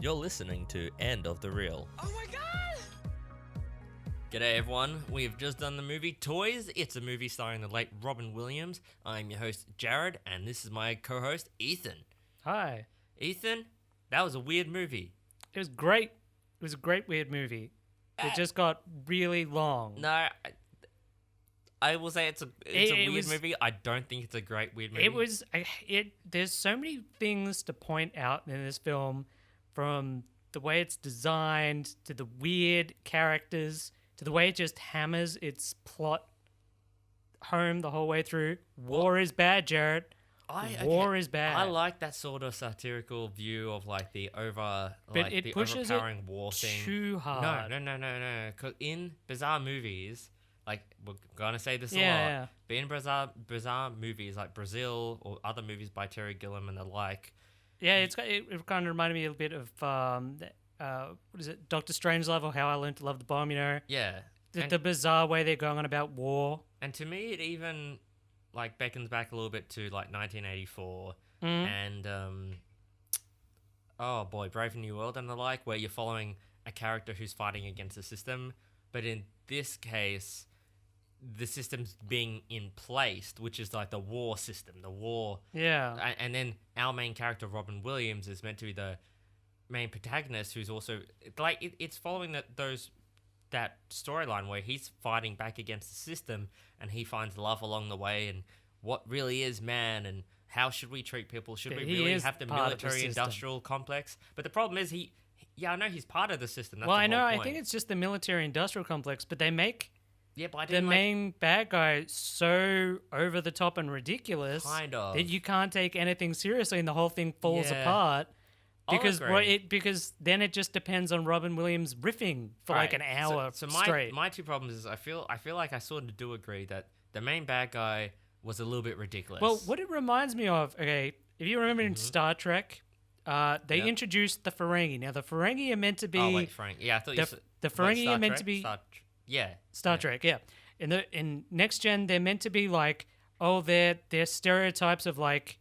You're listening to End of the Reel. Oh my god! G'day everyone, we've just done the movie Toys. It's a movie starring the late Robin Williams. I'm your host Jared, and this is my co-host Ethan. Hi. Ethan, that was a weird movie. It was great. It was a great weird movie. It just got really long. No, I will say it's a weird movie. I don't think it's a great weird movie. There's so many things to point out in this film, from the way it's designed to the weird characters to the way it just hammers its plot home the whole way through. War is bad, Jared. War is bad. I like that sort of satirical view of like the pushes overpowering it war thing. too hard. No. Because in bizarre movies, like we're gonna say this a Yeah, lot, yeah. but in bizarre movies like Brazil or other movies by Terry Gilliam and the like. Yeah, it kind of reminded me a bit of what is it, Doctor Strangelove, or How I Learned to Love the Bomb. You know, Yeah, the bizarre way they're going on about war. and to me, it even like beckons back a little bit to like 1984 Mm. and oh boy, Brave New World and the like, where you're following a character who's fighting against the system, but in this case, the system's being in place, which is like the war system, Yeah. and then our main character Robin Williams is meant to be the main protagonist, who's also like it's following that storyline where he's fighting back against the system and he finds love along the way and what really is man and how should we treat people. Should we really have the military industrial complex? But the problem is I know he's part of the system. That's Well, the I know. whole I point. think it's just the military industrial complex, but they make yeah, but I the didn't main bad guy so over the top and ridiculous Kind of. that you can't take anything seriously, and the whole thing falls Yeah. apart. I'll Because agree. because then it just depends on Robin Williams riffing for like an Right. hour So straight. my two problems is I feel like I sort of do agree that the main bad guy was a little bit ridiculous. Well, what it reminds me of, okay, if you remember Mm-hmm. in Star Trek, they introduced the Ferengi. Now, the Ferengi are meant to be... Oh wait, Frank. Yeah, I thought you said the wait, Ferengi Star are meant Trek? to be... Star Trek, yeah. In Next Gen, they're meant to be like, they're stereotypes of like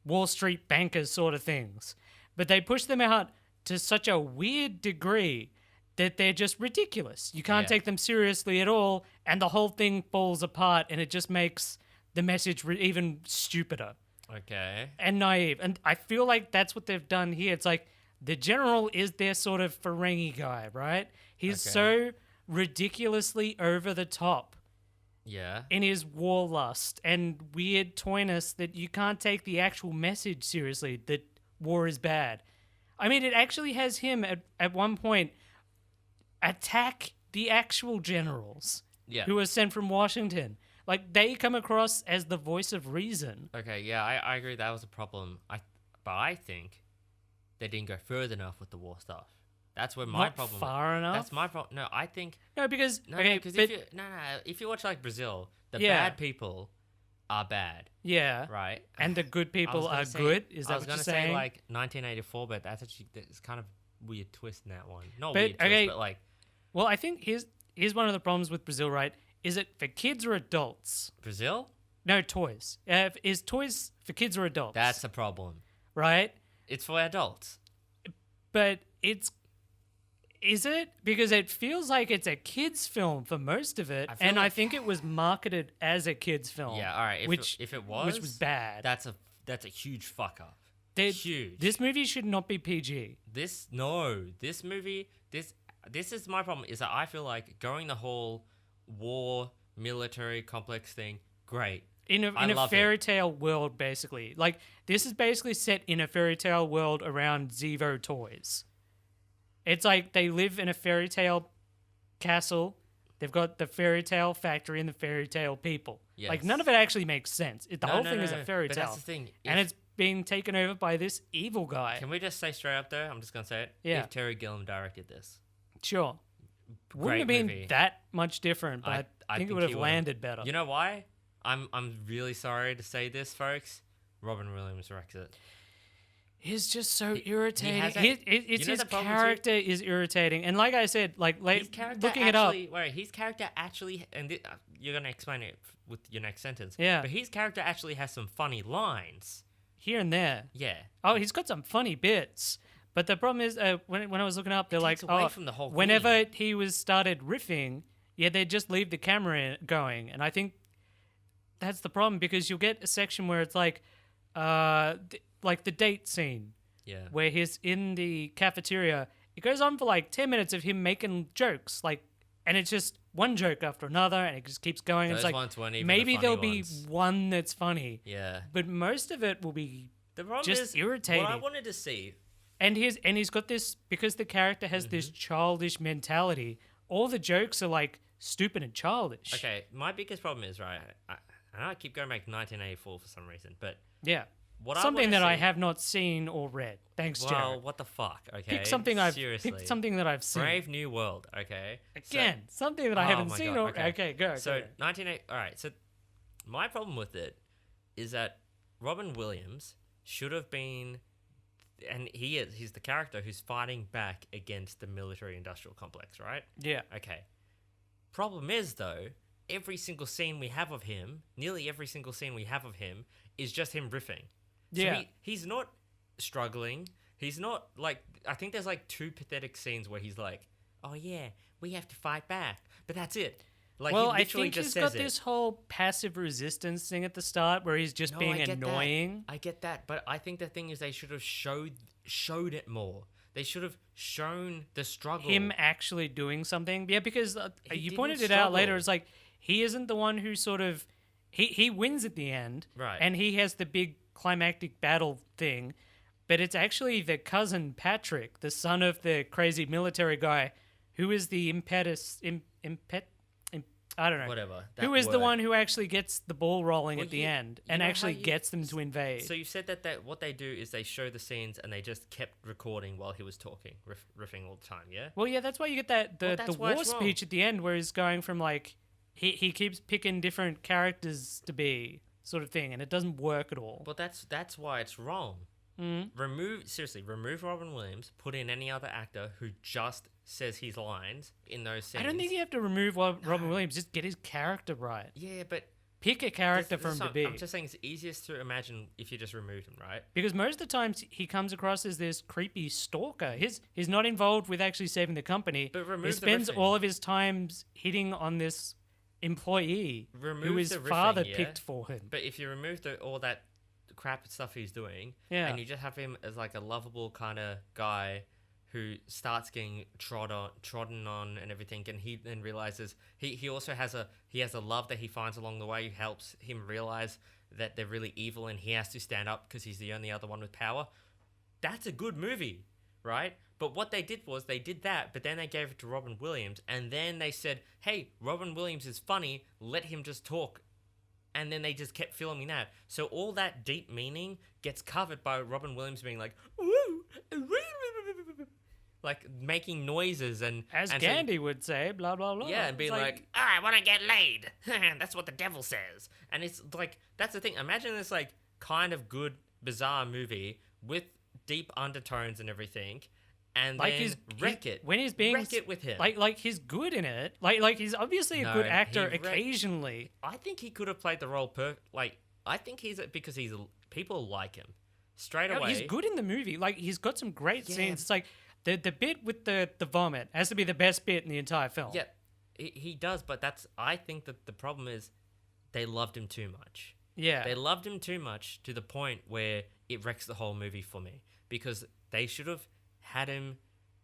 Wall Street bankers sort of things. But they push them out to such a weird degree that they're just ridiculous. You can't Yeah. take them seriously at all, and the whole thing falls apart, and it just makes the message even stupider Okay. and naive. And I feel like that's what they've done here. It's like the general is their sort of Ferengi guy, right? He's Okay. so ridiculously over the top Yeah. in his war lust and weird toyness that you can't take the actual message seriously, that war is bad. I mean, it actually has him at one point attack the actual generals Yeah. who are sent from Washington. Like, they come across as the voice of reason. Okay. Yeah, I agree that was a problem. But I think they didn't go further enough with the war stuff. That's where my Not problem. far enough? That's my problem. No, I think No, because... no, okay, because but, if you watch like Brazil, the Yeah. bad people are bad, yeah. right? And the good people I are was gonna good? Is I that was what you're gonna saying? say like 1984, but there's kind of weird twist in that one. Not But, weird twist, okay. but like Well, I think here's one of the problems with Brazil, right? Is it for kids or adults? Brazil. No, toys. Is toys for kids or adults? That's a problem. right. It's for adults. But is it? Because it feels like it's a kid's film for most of it, I feel and like- I think it was marketed as a kid's film. Yeah, all right. If it was, which was bad. That's a huge fuck up. Huge. This movie should not be PG. This movie, this is my problem. Is that I feel like going the whole war military complex thing. Great. In I a love fairy tale world, basically. Like, this is basically set in a fairy tale world around Zevo toys. It's like they live in a fairy tale castle. They've got the fairy tale factory and the fairy tale people. Yes. Like, none of it actually makes sense. The whole thing is a fairy but tale. That's the thing. And it's being taken over by this evil guy. Can we just say straight up though? I'm just gonna say it. Yeah. If Terry Gilliam directed this, Sure. Wouldn't great have been movie. that much different, but I think it would have he would've. landed better. You know why? I'm really sorry to say this, folks. Robin Williams directs it. He's just so irritating. has that- It's you know his the problem too? character is irritating, and like I said, His character looking it up, actually, wait, his character actually, and you're gonna explain it with your next sentence. Yeah. But his character actually has some funny lines. here and there. Yeah. Oh, he's got some funny bits, But the problem is, when I was looking up, they're like, takes away from the whole whenever he was started riffing, yeah, they'd just leave the camera going. And I think that's the problem, because you'll get a section where it's like the date scene. Yeah. Where he's in the cafeteria. It goes on for like 10 minutes of him making jokes, and it's just one joke after another, and it just keeps going. Those It's like, ones weren't even maybe the there'll funny be ones. one that's funny. Yeah. But most of it will be The problem just is, irritating. what I wanted to see. And he's got this, because the character has this childish mentality, all the jokes are like stupid and childish. Okay, my biggest problem is, right, I keep going back to 1984 for some reason, but Yeah. what Something I that I see, have not seen or read. Thanks, well, Jared. what the fuck, okay? Pick something Seriously. pick something that I've seen. Brave New World, okay? Again, something that I haven't my seen God, or okay, go. So go. 1980. All right. So my problem with it is that Robin Williams should have been, and he's the character who's fighting back against the military-industrial complex, right? Yeah. Okay. Problem is though, every single scene we have of him, nearly every single scene we have of him, is just him riffing. So Yeah. he's not struggling. He's not like, I think there's like 2 pathetic scenes where he's like, "Oh yeah, we have to fight back," but that's it. Like, Well, he I literally think just he's says got it. this whole passive resistance thing at the start where he's just No, being I get annoying. That. I get that, but I think the thing is they should have showed it more. They should have shown the struggle. Him actually doing something. Yeah, because He you didn't pointed it out later. struggle. It's like he isn't the one who sort of he wins at the end, Right. And he has the big climactic battle thing, but it's actually the cousin Patrick, the son of the crazy military guy, who is the I don't know. Whatever. Who that is the word. one who actually gets the ball rolling Well, at the you- end you and know how actually you- gets them to invade? So you said that what they do is they show the scenes and they just kept recording while he was talking, riffing all the time. Yeah. Well, yeah, that's why you get that Well, the that's why war it's wrong. speech at the end where he's going from like he keeps picking different characters to be sort of thing, and it doesn't work at all. But that's why it's wrong. Remove Robin Williams. Put in any other actor who just says his lines in those scenes. I don't think you have to remove Robin Williams. Just get his character right. Yeah, but Pick a character for him to be. I'm just saying it's easiest to imagine if you just removed him, right? Because most of the times he comes across as this creepy stalker. He's not involved with actually saving the company. But remove he the spends riffing. all of his time hitting on this employee who Remove his the riffing, father yeah? picked for him. But if you remove all that crap stuff he's doing, Yeah. and you just have him as like a lovable kind of guy who starts getting trodden on and everything, and he then realizes he also has a love that he finds along the way who helps him realize that they're really evil and he has to stand up because he's the only other one with power. That's a good movie, right? But what they did was they did that, but then they gave it to Robin Williams, and then they said, "Hey, Robin Williams is funny, let him just talk." And then they just kept filming that. So all that deep meaning gets covered by Robin Williams being like, "Woo," like making noises and As and Gandhi would say, blah, blah, blah. yeah, and being It's like, "I want to get laid." That's what the devil says. And it's like, that's the thing. Imagine this like kind of good, bizarre movie with deep undertones and everything, and like then wreck it. when he's being wreck it with him. like he's good in it. Like he's obviously a No, good actor he occasionally. I think he could have played the role I think because people like him straight No, away. he's good in the movie. Like he's got some great Yeah. scenes. It's like the bit with the vomit has to be the best bit in the entire film. Yeah, he does, but I think that the problem is they loved him too much. Yeah. They loved him too much to the point where it wrecks the whole movie for me, because they should have had him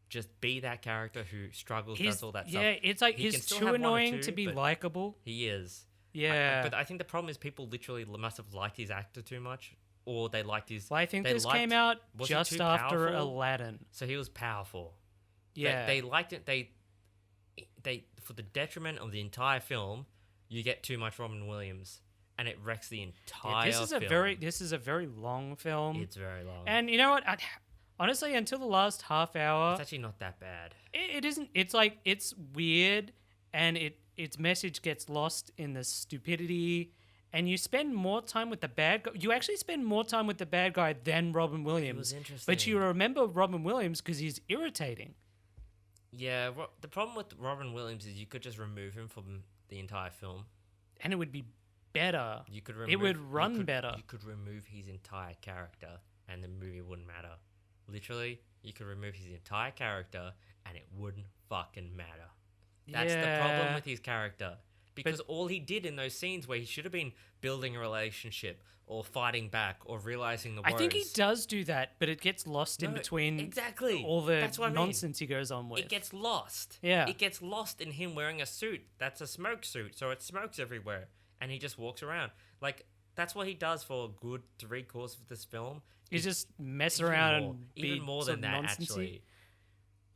just be that character who struggles, does all that stuff. Yeah, it's like He can he's still too have one or annoying two, to be but likable. He is. Yeah. But I think the problem is people literally must have liked his actor too much, or they liked his... Well, I think they this liked- came out was he just too after powerful? Aladdin. So he was powerful. Yeah. They liked it. They for the detriment of the entire film, you get too much Robin Williams, and it wrecks the entire this is a film. this is a very long film. It's very long. And you know what? Honestly, until the last half hour, It's actually not that bad. it isn't. It's like it's weird, and its message gets lost in the stupidity. And you spend more time with the bad guy. You actually spend more time with the bad guy than Robin Williams. interesting. But you remember Robin Williams because he's irritating. Yeah, the problem with Robin Williams is you could just remove him from the entire film. And it would be better. You could It would run better. You could remove his entire character, and the movie wouldn't matter. literally, you could remove his entire character and it wouldn't fucking matter. That's the problem with his character. Because all he did in those scenes where he should have been building a relationship or fighting back or realizing the worst. I think he does do that, but it gets lost in between all the nonsense he goes on with. It gets lost. Yeah. It gets lost in him wearing a suit that's a smoke suit, so it smokes everywhere. And he just walks around. Like, that's what he does for a good 3/4 of this film. He just mess around and be even more than that, nonsense-y.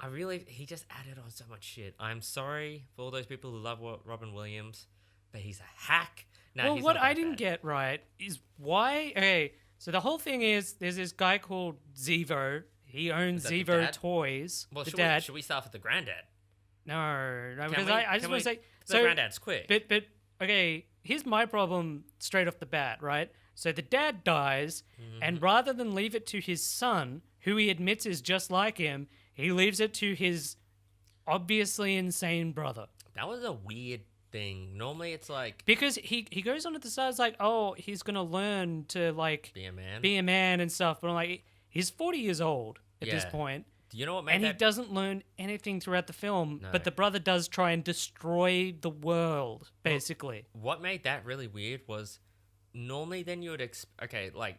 actually. He just added on so much shit. I'm sorry for all those people who love Robin Williams, but he's a hack. Well, what I didn't get right is why... Okay, so the whole thing is there's this guy called Zevo. He owns Zevo Toys. Well, dad. should we start with the granddad? No, because I just want to say... The granddad's quick. But, okay, here's my problem straight off the bat, right? So the dad dies, and rather than leave it to his son, who he admits is just like him, he leaves it to his obviously insane brother. That was a weird thing. Normally it's like... Because he goes on at the start, it's like, oh, he's going to learn to, like... Be a man and stuff. But I'm like, he's 40 years old at this point. Do you know what made And he doesn't learn anything throughout the film, but the brother does try and destroy the world, basically. What made that really weird was normally then you would... Okay, like,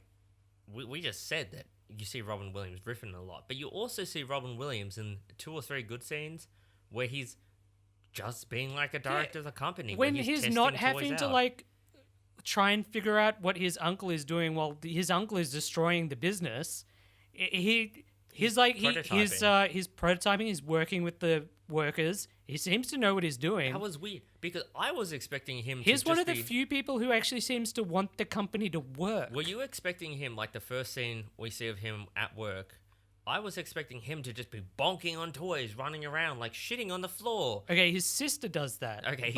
we just said that you see Robin Williams riffing a lot, but you also see Robin Williams in 2 or 3 good scenes where he's just being like a director of the company. When he's not having to, like, try and figure out what his uncle is doing while his uncle is destroying the business, he's prototyping, he's working with the workers. He seems to know what he's doing. That was weird because I was expecting him He's one of the few people who actually seems to want the company to work. Were you expecting him, like the first scene we see of him at work, I was expecting him to just be bonking on toys, running around, like shitting on the floor. Okay, his sister does that. Okay,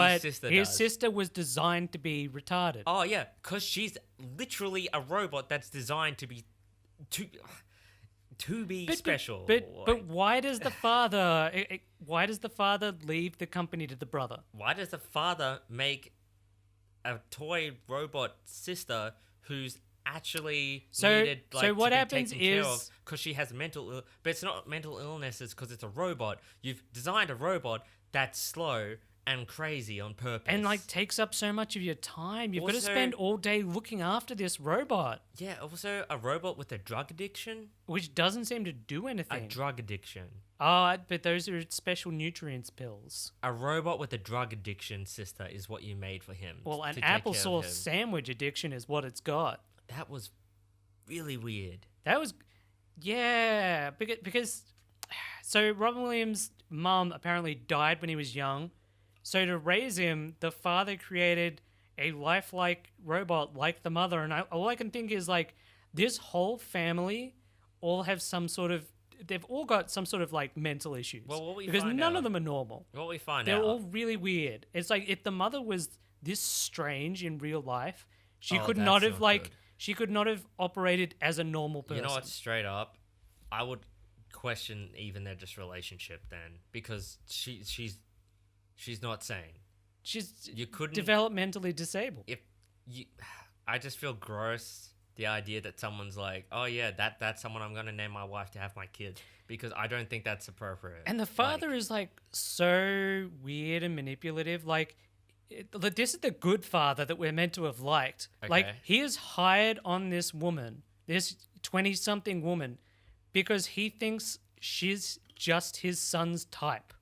his sister was designed to be retarded. Oh, yeah, because she's literally a robot that's designed to be... To be special. But why does the father leave the company to the brother? Why does the father make a toy robot sister who's actually needed so what to be happens taken care of is because she has but it's not mental illness, it's because it's a robot. You've designed a robot that's slow and crazy on purpose. And, like, takes up so much of your time. You've got to spend all day looking after this robot. Yeah, also a robot with a drug addiction. Which doesn't seem to do anything. A drug addiction. Oh, but those are special nutrients pills. A robot with a drug addiction, sister, is what you made for him. Well, an applesauce sandwich addiction is what it's got. That was really weird. That was... Yeah, because... So Robin Williams' mum apparently died when he was young. So to raise him, the father created a lifelike robot like the mother. And all I can think is, like, this whole family all have some sort of... They've all got some sort of, like, mental issues. Well, because none of them are normal. What we find They're all really weird. It's like if the mother was this strange in real life, she could not have, like... Good. She could not have operated as a normal person. You know what? Straight up, I would question even their just relationship then, because she's not sane. You couldn't developmentally disabled. I just feel gross the idea that someone's like, oh yeah, that's someone I'm gonna name my wife to have my kids, because I don't think that's appropriate. And the father is like so weird and manipulative. Like, this is the good father that we're meant to have liked. Okay. Like, he is hired on this woman, this 20-something woman, because he thinks she's just his son's type.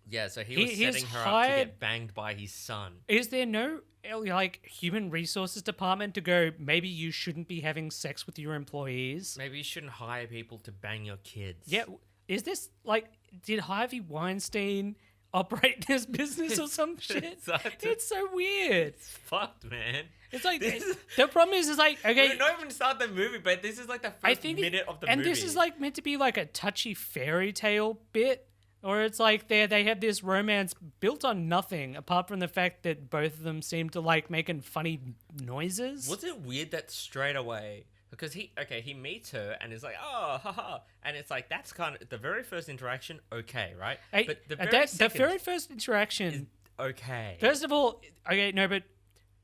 Yeah, so he was setting her up to get banged by his son. Is there no, like, human resources department to go, maybe you shouldn't be having sex with your employees? Maybe you shouldn't hire people to bang your kids. Yeah, is this, like, did Harvey Weinstein operate this business or some shit? It's so weird. It's fucked, man. It's like, the problem is like, okay. We're not even start the movie, but this is like the first minute of the movie. And this is like meant to be like a touchy fairy tale bit. Or it's like they have this romance built on nothing apart from the fact that both of them seem to like making funny noises. Was it weird that straight away, because he meets her and is like, oh, haha. And it's like, that's kind of the very first interaction, okay, right? But the very first interaction is okay. First of all, okay, no, but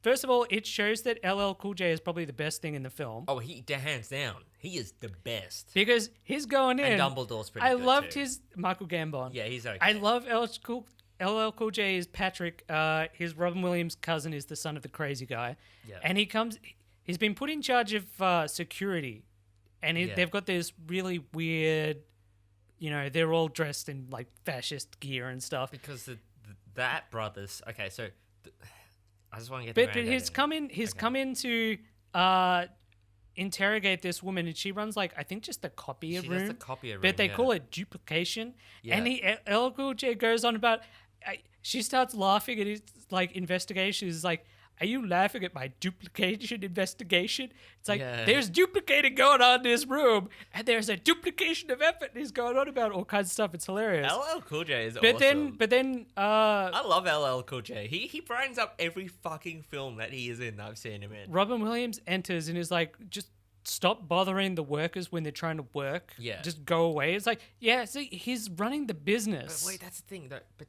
First of all, it shows that LL Cool J is probably the best thing in the film. Oh, hands down, he is the best. Because he's going in. And Dumbledore's pretty I good loved too. his Michael Gambon. Yeah, he's okay. I love LL Cool J is Patrick. His Robin Williams' cousin is the son of the crazy guy. Yeah. And he's been put in charge of security. And they've got this really weird, they're all dressed in like fascist gear and stuff. Because that brothers. Okay, so I just want to get. But he's come in to interrogate this woman, and she runs like I think just the copier room. Does the copier room, but they call it duplication. Yeah. And LL Cool J goes on about. She starts laughing at his like investigation. Is like, are you laughing at my duplication investigation? It's like there's duplicating going on in this room, and there's a duplication of effort. He's going on about all kinds of stuff. It's hilarious. LL Cool J is awesome. But then, I love LL Cool J. He brightens up every fucking film that he is in. That I've seen him in. Robin Williams enters and is like, just stop bothering the workers when they're trying to work. Yeah. Just go away. It's like, yeah, see, he's running the business. But wait, that's the thing though. But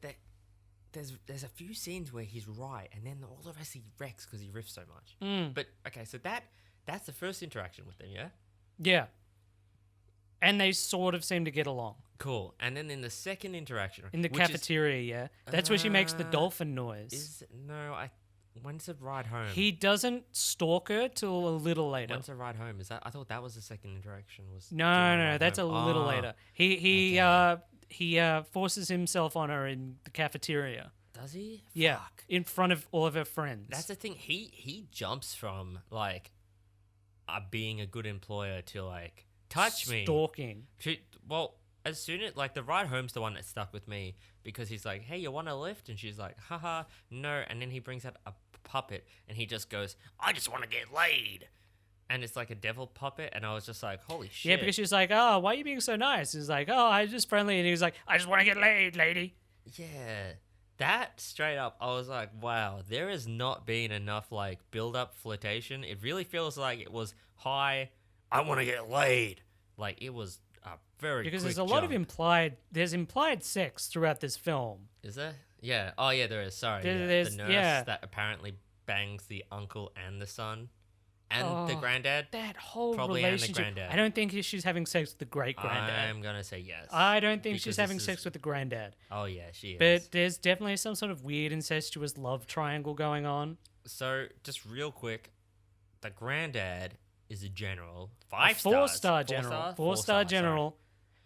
there's a few scenes where he's right, and then all the rest he wrecks because he riffs so much. But okay, so that's the first interaction with them, yeah. Yeah. And they sort of seem to get along. Cool. And then in the second interaction, In the cafeteria, yeah. That's where she makes the dolphin noise. When's the ride home? He doesn't stalk her till a little later. When's the ride home? Is that? I thought that was the second interaction. No, that's a little later. He forces himself on her in the cafeteria. Does he? Yeah, Fuck. in front of all of her friends. That's the thing. He jumps from like being a good employer to like touch me. Stalking. Well, as soon as like the ride home's the one that stuck with me because he's like, "Hey, you want a lift?" And she's like, "Haha, no." And then he brings out a puppet and he just goes, "I just want to get laid." And it's like a devil puppet, and I was just like, "Holy shit!" Yeah, because she's like, "Oh, why are you being so nice?" He's like, "Oh, I'm just friendly," and he's like, "I just want to get laid, lady." Yeah, that straight up, I was like, "Wow, there has not been enough like build up flirtation." It really feels like it was high. I want to get laid. Like it was a very because quick there's a lot jump. of implied sex throughout this film. Is there? Yeah. Oh yeah, there is. Sorry. There's- the nurse that apparently bangs the uncle and the son. And the granddad? That whole Probably and the relationship. granddad. I don't think she's having sex with the great granddad. I'm going to say yes. I don't think Because she's this having is- sex with the granddad. Oh, yeah, she is. But there's definitely some sort of weird incestuous love triangle going on. So, just real quick, the granddad is a general. A 5 stars. 4-star general. 4-star general.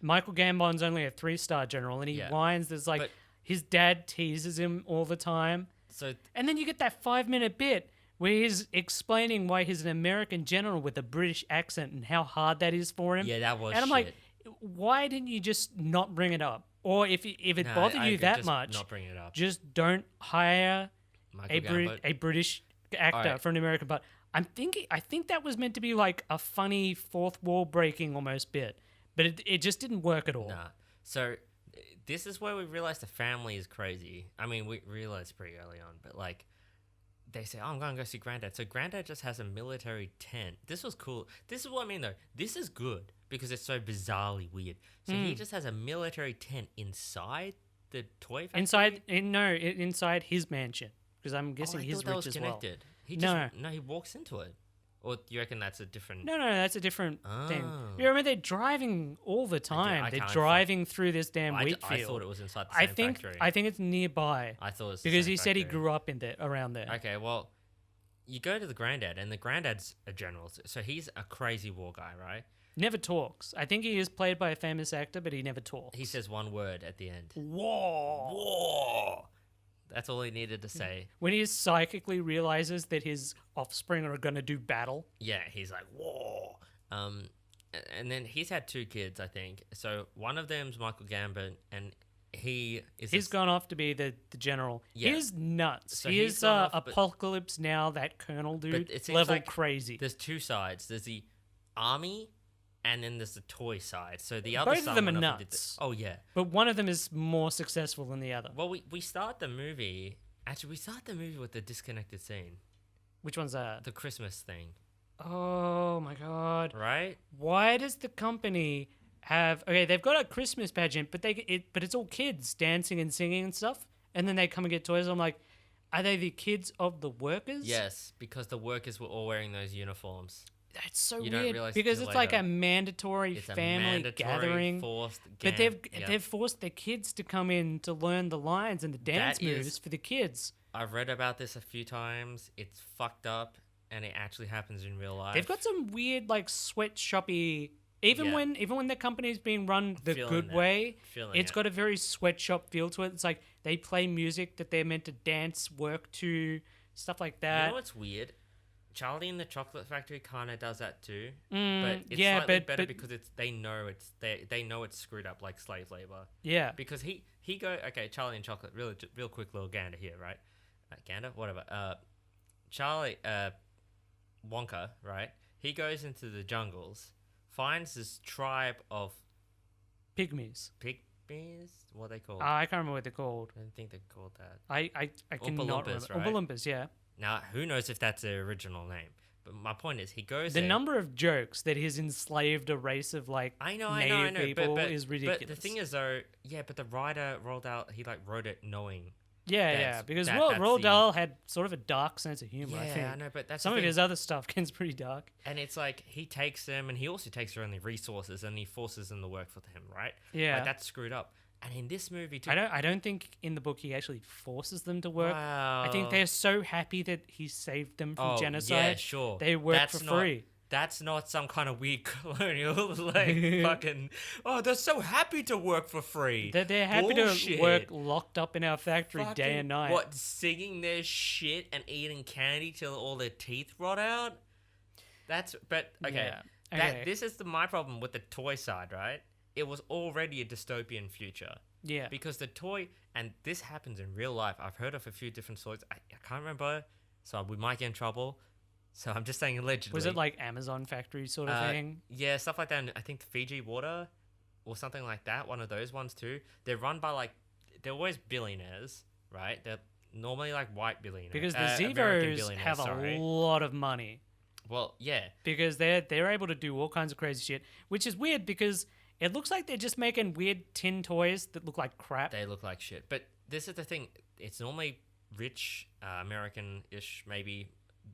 Michael Gambon's only a 3-star general, and he Yeah. whines. There's like But- his dad teases him all the time. So, And then you get that 5-minute bit where he's explaining why he's an American general with a British accent and how hard that is for him. yeah, that was And I'm shit. like, why didn't you just not bring it up? Or if it Nah, bothered I you agree, that just much, not bring it up. just don't hire Michael a Gambon. British actor Alright. for an American part. I think that was meant to be like a funny fourth wall breaking almost bit, but it just didn't work at all. Nah. So, this is where we realized the family is crazy. I mean, we realized pretty early on, but like, they say, "Oh, I'm going to go see Granddad." So Granddad just has a military tent. This was cool. This is what I mean, though. This is good because it's so bizarrely weird. So he just has a military tent inside the toy factory? Inside his mansion, because I'm guessing I he's thought that rich was as connected. He No. just, no, he walks into it. Or do you reckon that's a different... well. No, that's a different thing. Oh. You remember they're driving all the time. I They're can't driving through this damn wheat I field. thought it was inside the same factory. I think it's nearby I thought it was the because same he said he factory. grew up around there. Okay, well, you go to the Granddad, and the Granddad's a general. So he's a crazy war guy, right? Never talks. I think he is played by a famous actor, but he never talks. He says one word at the end. "War." War! That's all he needed to say. When he psychically realizes that his offspring are going to do battle. Yeah, he's like, war. And then he's had 2 kids, I think. So one of them's Michael Gambon, and he's gone off to be the general. Yeah. He's nuts. So he he's is gone off, but- Apocalypse Now, that colonel dude, it seems level like crazy. There's 2 sides. There's the army, and then there's the toy side. So the other Both of side them are went off and did nuts. oh, yeah. But one of them is more successful than the other. Well, we start the movie... Actually, we start the movie with the disconnected scene. Which one's that? The Christmas thing, Oh my god. right? Why does the company have... Okay, they've got a Christmas pageant, but it's all kids dancing and singing and stuff. And then they come and get toys. I'm like, Are they the kids of the workers? Yes, because the workers were all wearing those uniforms. That's so You don't weird realize because till it's like later. a mandatory It's a family mandatory gathering. forced But yeah. they've forced their kids to come in to learn the lines and the dance moves for the kids. I've read about this a few times. It's fucked up, and it actually happens in real life. They've got some weird like sweatshoppy. Even when the company's being run the good way, it's got a very sweatshop feel to it. It's like they play music that they're meant to dance, work to, stuff like that. You know what's weird? Charlie and the Chocolate Factory kind of does that too, but it's yeah, slightly but- better but- because they know it's screwed up like slave labor. Yeah, Because Charlie and Chocolate, real quick little gander here, right? Gander, whatever. Charlie, Wonka, right? He goes into the jungles, finds this tribe of pygmies. pygmies. What are they called? I can't remember what they're called. I don't think they're called that. I cannot remember. Oompa-Loompas, right? Oompa-Loompas, yeah. Now, who knows if that's their original name? But my point is, he goes The there. number of jokes that he's enslaved a race of like I know, people but, is ridiculous. But the thing is, though, but the writer wrote it knowing. Yeah, because that's Roald the- Dahl had sort of a dark sense of humor. I think. I know, but that's Some the of thing. his other stuff gets pretty dark. And it's like he takes them, and he also takes their only resources, and he forces them to work for him, right? Yeah. Like, that's screwed up. And in this movie, too, I don't think in the book he actually forces them to work. Wow. I think they're so happy that he saved them from genocide. Yeah, sure. They work That's for not- free. That's not some kind of weird colonial like fucking. Oh, they're so happy to work for free. They're happy Bullshit. to work locked up in our factory day Fucking- and night. What, singing their shit and eating candy till all their teeth rot out? Okay. Yeah. Okay. This is my problem with the toy side, right? It was already a dystopian future. Yeah. Because the toy, and this happens in real life. I've heard of a few different stories. I can't remember, so we might get in trouble. So I'm just saying allegedly. Was it like Amazon factory sort of thing? Yeah, stuff like that. And I think Fiji Water or something like that. One of those ones too. They're run by they're always billionaires, right? They're normally like white billionaires. Because the American Zevos billionaires, have a lot of money. Well, yeah. Because they're able to do all kinds of crazy shit, which is weird because it looks like they're just making weird tin toys that look like crap. They look like shit. But this is the thing. It's normally rich, American-ish, maybe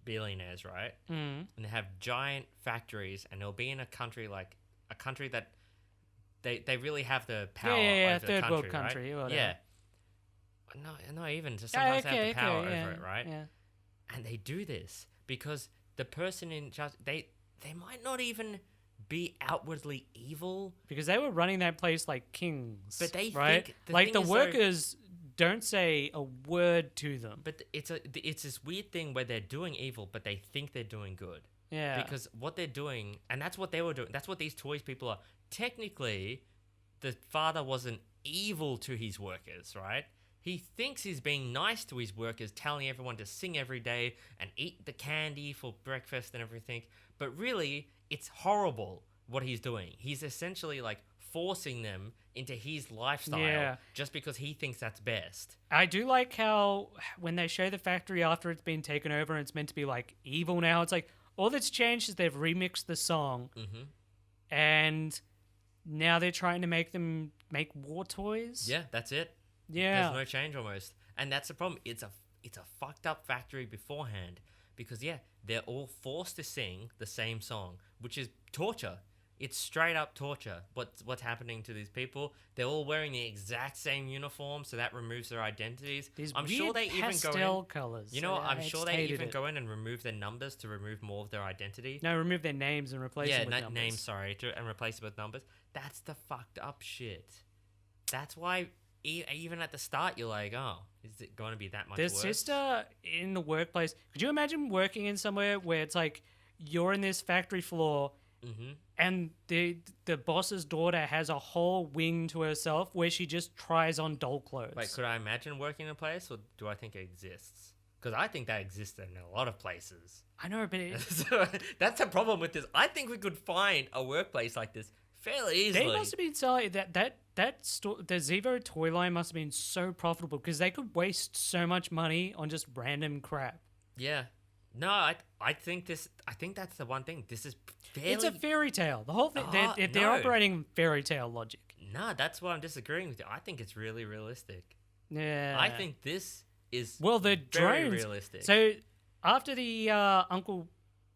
billionaires, right? Mm. And they have giant factories, and they'll be in a country that they really have the power Yeah, over third the country, world right? country, whatever. Yeah. No, even just sometimes they have the power over it, right? Yeah. And they do this because the person in charge, they might not even be outwardly evil, Because they were running that place like kings. But they right? think- the like thing the is, though- workers don't say a word to them. but it's this weird thing where they're doing evil, but they think they're doing good. Yeah. Because what they're doing, and that's what they were doing, that's what these toys people are. Technically, the father wasn't evil to his workers, right? He thinks he's being nice to his workers, telling everyone to sing every day and eat the candy for breakfast and everything. But really, it's horrible what he's doing. He's essentially like forcing them into his lifestyle Yeah. just because he thinks that's best. I do like how when they show the factory after it's been taken over and it's meant to be like evil now, it's like all that's changed is they've remixed the song Mm-hmm. and now they're trying to make them make war toys. Yeah, that's it. Yeah. There's no change almost. And that's the problem. It's a fucked up factory beforehand because they're all forced to sing the same song, which is torture. It's straight up torture. What's happening to these people? They're all wearing the exact same uniform, so that removes their identities. These I'm weird sure they even pastel go in. colors. You know what? I'm I sure just they hated even it. go in and remove their numbers to remove more of their identity. No, remove their names and replace them with numbers. Names, sorry, and replace it with numbers. That's the fucked up shit. That's why even at the start you're like, oh, is it going to be that much Their worse? sister in the workplace. Could you imagine working in somewhere where it's like you're in this factory floor Mm-hmm. and the boss's daughter has a whole wing to herself where she just tries on doll clothes? Wait, could I imagine working in a place, or do I think it exists? Because I think that exists in a lot of places. I know, but So that's a problem with this. I think we could find a workplace like this fairly easily. they must have been selling the Zevo toy line must have been so profitable because they could waste so much money on just random crap. Yeah. No, I think this. I think that's the one thing. This is fairly. It's a fairy tale. The whole thing. They're no. operating fairy tale logic. Nah, that's why I'm disagreeing with you. I think it's really realistic. Yeah. I think this is Well, the very drones. realistic. So after the uncle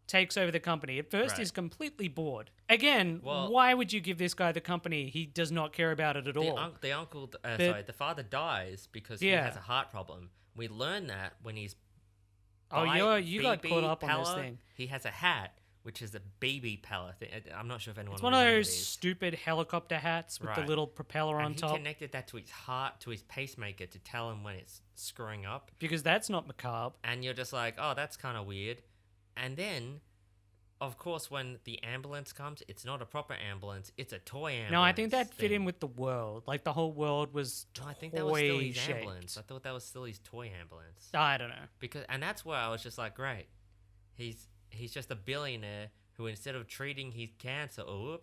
takes over the company, at first Right. he's completely bored. Again, Well- why would you give this guy the company? He does not care about it at the, all. the father dies because he Yeah. has a heart problem. We learn that when he's Oh, by you got BB caught up on this Pella, thing. He has a hat, which is a BB Pella thing. I'm not sure if anyone. It's one will of remember those these. stupid helicopter hats with the Right. little propeller on And he top. connected that to his heart, to his pacemaker, to tell him when it's screwing up. Because that's not macabre. And you're just like, oh, that's kind of weird. And then, of course, when the ambulance comes, it's not a proper ambulance; it's a toy ambulance. No, I think that fit thing. in with the world. Like the whole world was No, I think that was still his toy-shaped. ambulance. I thought that was still his toy ambulance. I don't know. And that's where I was just like, great, he's just a billionaire who, instead of treating his cancer, or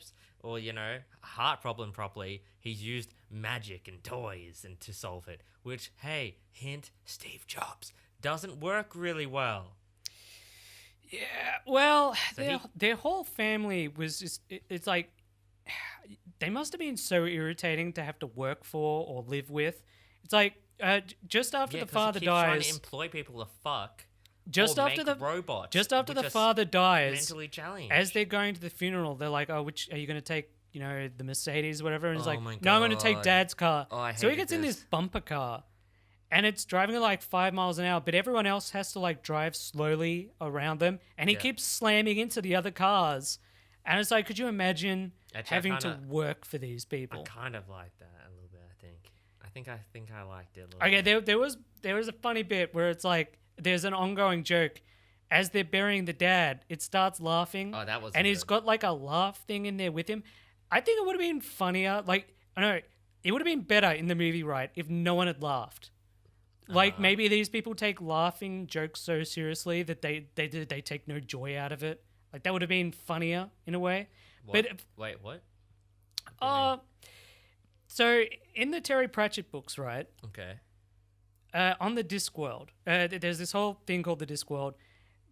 heart problem properly, he's used magic and toys and to solve it. Which, hey, hint, Steve Jobs, doesn't work really well. Yeah, well, So their whole family was just, it's like, they must have been so irritating to have to work for or live with. It's like, just after the 'cause father he keeps trying to dies, employ people to fuck. just or after make the robots, just after which the are father dies, mentally challenged. as they're going to the funeral, they're like, "Oh, which are you going to take? The Mercedes, whatever." And he's Oh like, my "No, I'm going to take God. Dad's car." Oh, I So he hated gets in this. this bumper car, and it's driving at like 5 miles an hour, but everyone else has to like drive slowly around them, and he Yeah. keeps slamming into the other cars. And it's like, could you imagine Actually, having to kinda- work for these I people? kind of like that a little bit. I think I liked it a little. Okay, bit. there was a funny bit where it's like there's an ongoing joke. As they're burying the dad, it starts laughing. Oh, that was and he's good. got like a laugh thing in there with him. I think it would have been funnier. Like, I know it would have been better in the movie, right, if no one had laughed. Like maybe these people take laughing jokes so seriously that they take no joy out of it. Like that would have been funnier in a way. What? But Wait, what? so in the Terry Pratchett books, right? Okay. On the Discworld, there's this whole thing called the Discworld.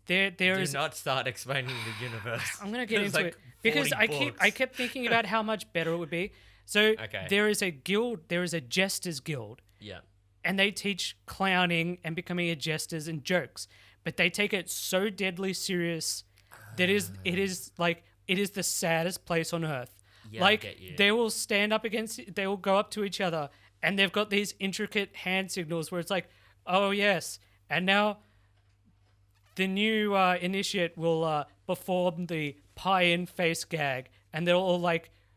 There Do is. not start explaining the universe. I'm gonna get There's into like it because 40 I books. kept thinking about how much better it would be. So Okay. there is a guild. There is a jesters guild, Yeah. and they teach clowning and becoming a jesters and jokes. But they take it so deadly serious that it is the saddest place on earth. Yeah, I like get you. they will stand up they will go up to each other, and they've got these intricate hand signals where it's like, oh yes, and now the new initiate will perform the pie-in face gag, and they'll all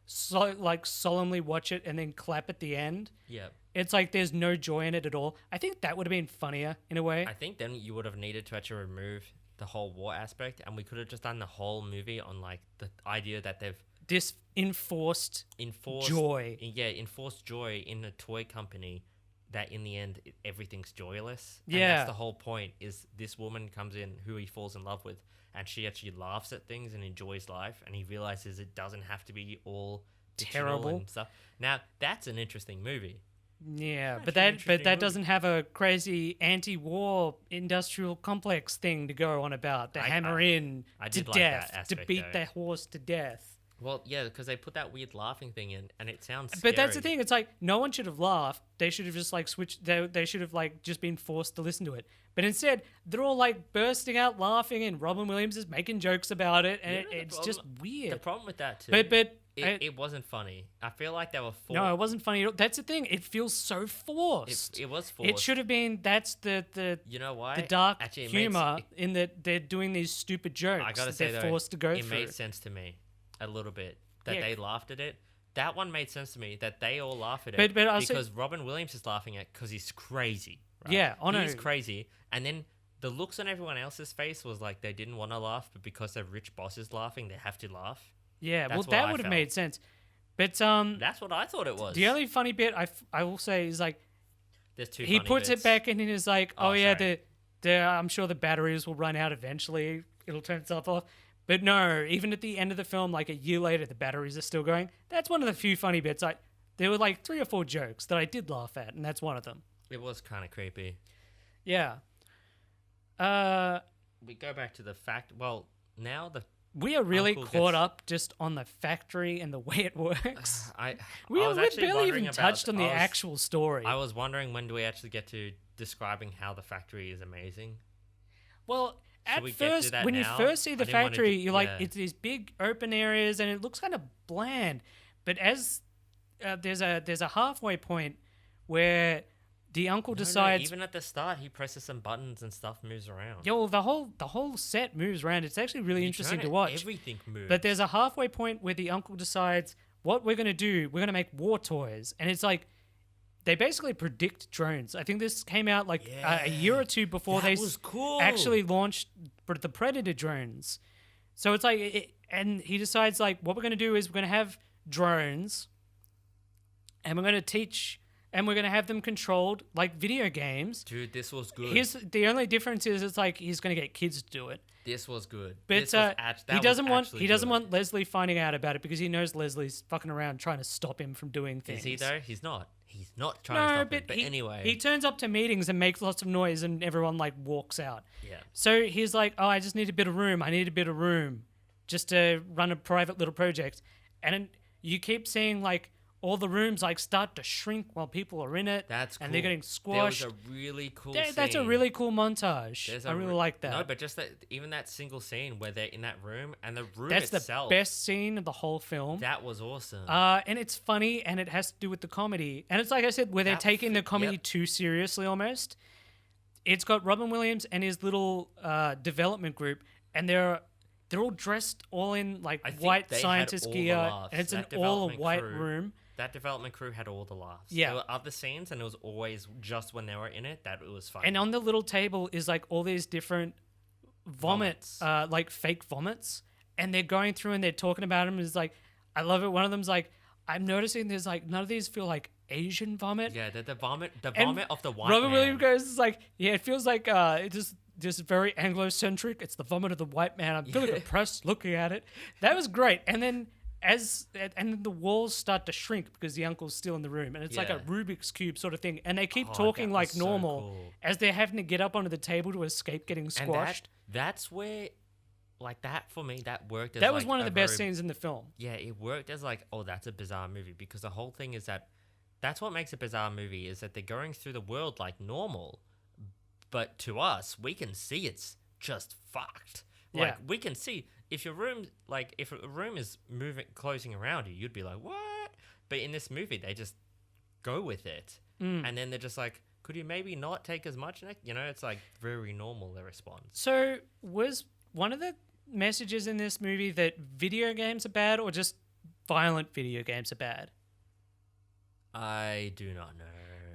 solemnly watch it and then clap at the end. Yeah. It's like there's no joy in it at all. I think that would have been funnier in a way. I think then you would have needed to actually remove the whole war aspect, and we could have just done the whole movie on like the idea that they've This enforced enforced joy. enforced joy in a toy company. That in the end everything's joyless. And Yeah. that's the whole point. Is this woman comes in who he falls in love with, and she actually laughs at things and enjoys life, and he realizes it doesn't have to be all fictional Terrible. and stuff. Now that's an interesting movie. Yeah, Actually, but that interesting movie. doesn't have a crazy anti-war industrial complex thing to go on about to hammer in I to did like that death to aspect, beat though. the horse to death. Well, yeah, because they put that weird laughing thing in, and it sounds. But that's the scary. thing. It's like no one should have laughed. They should have just like switched. They should have like just been forced to listen to it. But instead, they're all like bursting out laughing, and Robin Williams is making jokes about it, and You know the it's just problem- weird. The problem with that too. But it wasn't funny. I feel like they were forced. no, it wasn't funny at all. That's the thing. It feels so forced. It was forced. It should have been. That's the You know why? the dark Actually, humor in that they're doing these stupid jokes I gotta that say they're though, forced to go it through. made sense to me a little bit that Yeah. they laughed at it. That one made sense to me that they all laugh at it But I'll say- because Robin Williams is laughing at because he's crazy. Right? Yeah, I know. He's crazy, and then the looks on everyone else's face was like they didn't want to laugh, but because their rich boss is laughing, they have to laugh. Yeah, well, That's what that I would have felt. made sense. But That's what I thought it was. the only funny bit I will say is like There's two. he funny puts bits. it back in and is like, oh, Oh, yeah, sorry. I'm sure the batteries will run out eventually. It'll turn itself off. But no, even at the end of the film, like a year later, the batteries are still going. That's one of the few funny bits. There were like 3 or 4 jokes that I did laugh at, and that's one of them. It was kind of creepy. Yeah. We go back to the fact. Well, now the We are really Uncle caught gets- up just on the factory and the way it works. I we was we actually barely wondering even touched on the I was- actual story. I was wondering when do we actually get to describing how the factory is amazing? Well, Should at we get to first, that when you now? first see I the didn't wanna factory, do- you're like, yeah. it's these big open areas, and it looks kind of bland. But as there's a halfway point where the uncle No, decides, even at the start, he presses some buttons and stuff moves around. yo, the whole set moves around. It's actually really You interesting turn to it, watch. Everything moves. But there's a halfway point where the uncle decides what we're gonna do. We're gonna make war toys, and it's like they basically predict drones. I think this came out like a year or two before That they was cool. actually launched the Predator drones. So it's like, and he decides like what we're gonna do is we're gonna have drones, and we're gonna teach, and we're gonna have them controlled like video games. Dude, this was good. Here's the only difference is it's like he's gonna get kids to do it. This was good. But This was that he was doesn't want actually he doesn't good. want Leslie finding out about it because he knows Leslie's fucking around trying to stop him from doing things. Is he though? He's not. He's not trying to No, stop it. But he, anyway. he turns up to meetings and makes lots of noise, and everyone like walks out. Yeah. So he's like, "Oh, I just need a bit of room. I need a bit of room, just to run a private little project." And you keep seeing like all the rooms like start to shrink while people are in it. That's cool. and they're getting squashed. There was a really cool That's a scene. really cool montage. There's I a really re- like that. No, but just that, even that single scene where they're in that room and the room That's itself. the best scene of the whole film. That was awesome. And it's funny, and it has to do with the comedy. And it's like I said, where they're That taking the comedy yep. too seriously almost. It's got Robin Williams and his little development group, and they're all dressed all in like I think white they had scientist all the gear, laughs. and it's That an all development white crew- room. That development crew had all the laughs. Yeah. There were other scenes, and it was always just when they were in it that it was funny. And on the little table is like all these different vomits, like fake vomits, and they're going through and they're talking about them. Is like, I love it. One of them's like, I'm noticing there's like none of these feel like Asian vomit. yeah, the vomit And of the white Robin man. Williams goes, it's like, yeah, it feels like it's just very Anglo-centric. It's the vomit of the white man. I'm feeling depressed looking at it. That was great. And then then the walls start to shrink because the uncle's still in the room, and it's like a Yeah. Rubik's cube sort of thing. And they keep Oh, talking that like was so normal cool. as they're having to get up onto the table to escape getting And squashed. that's where, like that for me, that worked as That was like one of a the best very- scenes in the film. Yeah, it worked as like, oh, that's a bizarre movie, because the whole thing is that's what makes a bizarre movie, is that they're going through the world like normal, but to us, we can see it's just fucked. Like Yeah. we can see if your room, like if a room is moving, closing around you, you'd be like, what? But in this movie, they just go with it, and then they're just like, could you maybe not take as much? You know, it's like very normal, their response. So was one of the messages in this movie that video games are bad, or just violent video games are bad? I do not know.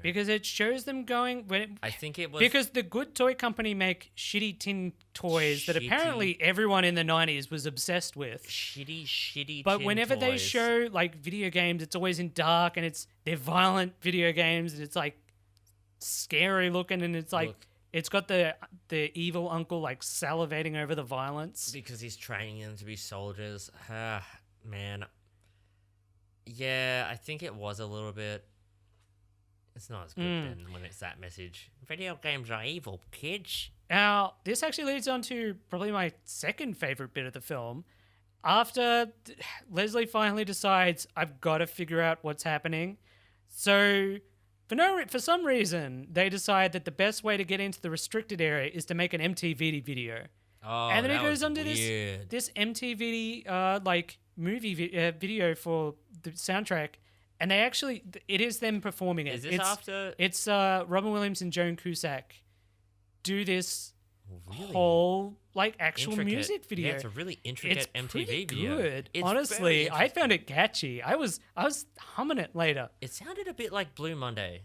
Because it shows them going I think it was because the good toy company make shitty tin toys that Shitty. apparently everyone in the 90s was obsessed with. shitty. But tin whenever they toys. show like video games, it's always in dark, and they're violent video games, and it's like scary looking, and it's like Look. it's got the evil uncle like salivating over the violence. because he's training them to be soldiers. Man. Yeah, I think it was a little bit. It's not as good then when it's that message. Video games are evil, kids. Now, this actually leads on to probably my second favorite bit of the film. After Leslie finally decides, I've got to figure out what's happening. So, for some reason, they decide that the best way to get into the restricted area is to make an MTV video. Oh, And then that it goes was on to weird. this MTV like movie video for the soundtrack. And they actually, it is them performing it. Is this after? It's Robin Williams and Joan Cusack do this Really whole like actual intricate- music video. Yeah, it's a really intricate It's MTV pretty video. good. It's Honestly, very I found it catchy. I was humming it later. It sounded a bit like Blue Monday.